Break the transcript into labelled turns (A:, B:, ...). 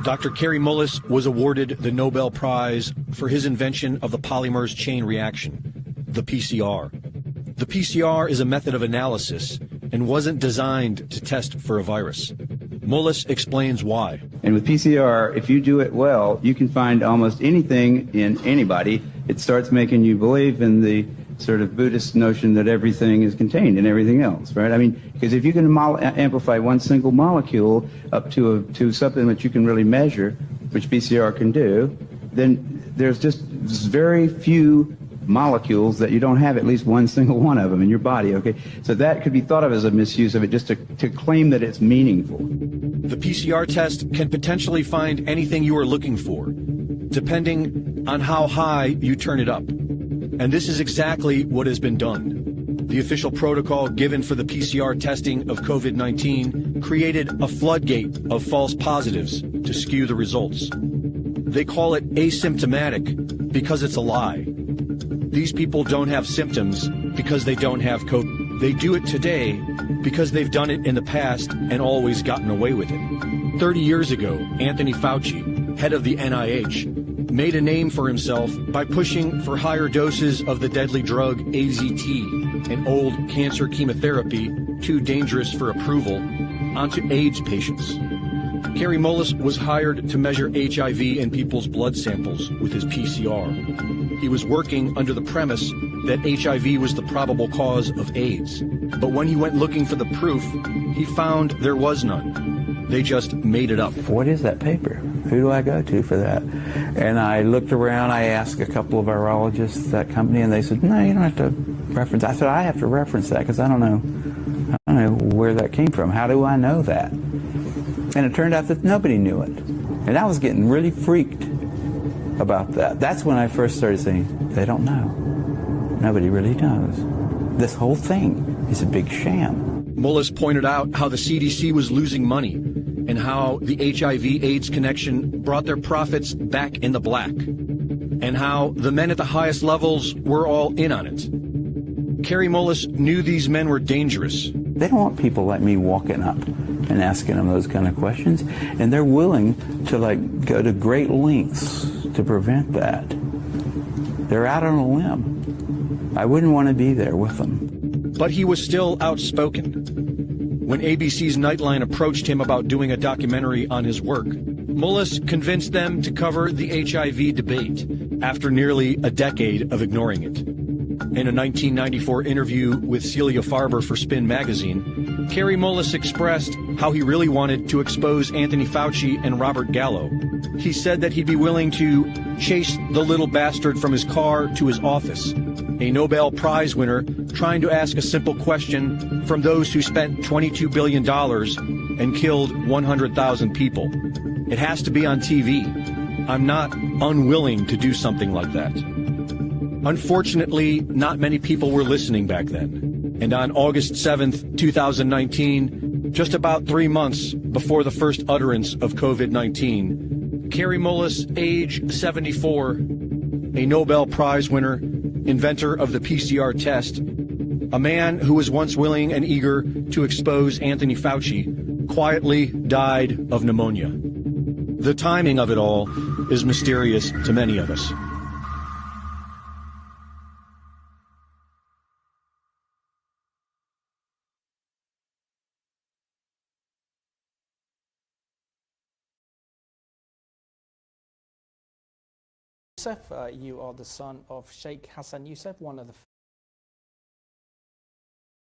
A: Dr. Kary Mullis was awarded the Nobel Prize for his invention of the polymerase chain reaction, the PCR. The PCR is a method of analysis and wasn't designed to test for a virus. Mullis explains why.
B: And with PCR, if you do it well, you can find almost anything in anybody. It starts making you believe in the sort of Buddhist notion that everything is contained in everything else, right? I mean, because if you can amplify one single molecule up to something that you can really measure, which PCR can do, then there's just very few molecules that you don't have at least one single one of them in your body, okay? So that could be thought of as a misuse of it, just to claim that it's meaningful.
A: The PCR test can potentially find anything you are looking for, depending on how high you turn it up. And this is exactly what has been done. The official protocol given for the PCR testing of COVID-19 created a floodgate of false positives to skew the results. They call it asymptomatic because it's a lie. These people don't have symptoms because they don't have COVID. They do it today because they've done it in the past and always gotten away with it. 30 years ago, Anthony Fauci, head of the NIH, made a name for himself by pushing for higher doses of the deadly drug AZT, an old cancer chemotherapy too dangerous for approval, onto AIDS patients. Kary Mullis was hired to measure HIV in people's blood samples with his PCR. He was working under the premise that HIV was the probable cause of AIDS. But when he went looking for the proof, he found there was none. They just made it up.
C: What is that paper? Who do I go to for that? And I looked around, I asked a couple of virologists at that company, and they said, no, you don't have to reference. I said, I have to reference that because I don't know where that came from. How do I know that? And it turned out that nobody knew it. And I was getting really freaked about that. That's when I first started saying, they don't know. Nobody really knows. This whole thing is a big sham.
A: Mullis pointed out how the CDC was losing money and how the HIV-AIDS connection brought their profits back in the black, and how the men at the highest levels were all in on it. Kary Mullis knew these men were dangerous.
C: They don't want people like me walking up and asking them those kind of questions, and they're willing to go to great lengths to prevent that. They're out on a limb. I wouldn't want to be there with them.
A: But he was still outspoken. When ABC's Nightline approached him about doing a documentary on his work, Mullis convinced them to cover the HIV debate after nearly a decade of ignoring it. In a 1994 interview with Celia Farber for Spin magazine, Kary Mullis expressed how he really wanted to expose Anthony Fauci and Robert Gallo. He said that he'd be willing to chase the little bastard from his car to his office, a Nobel Prize winner trying to ask a simple question from those who spent $22 billion and killed 100,000 people. It has to be on TV. I'm not unwilling to do something like that. Unfortunately, not many people were listening back then. And on August 7th, 2019, just about 3 months before the first utterance of COVID-19, Kary Mullis, age 74, a Nobel Prize winner, inventor of the PCR test, a man who was once willing and eager to expose Anthony Fauci, quietly died of pneumonia. The timing of it all is mysterious to many of us.
D: Youssef, you are the son of Sheikh Hassan Youssef, one of the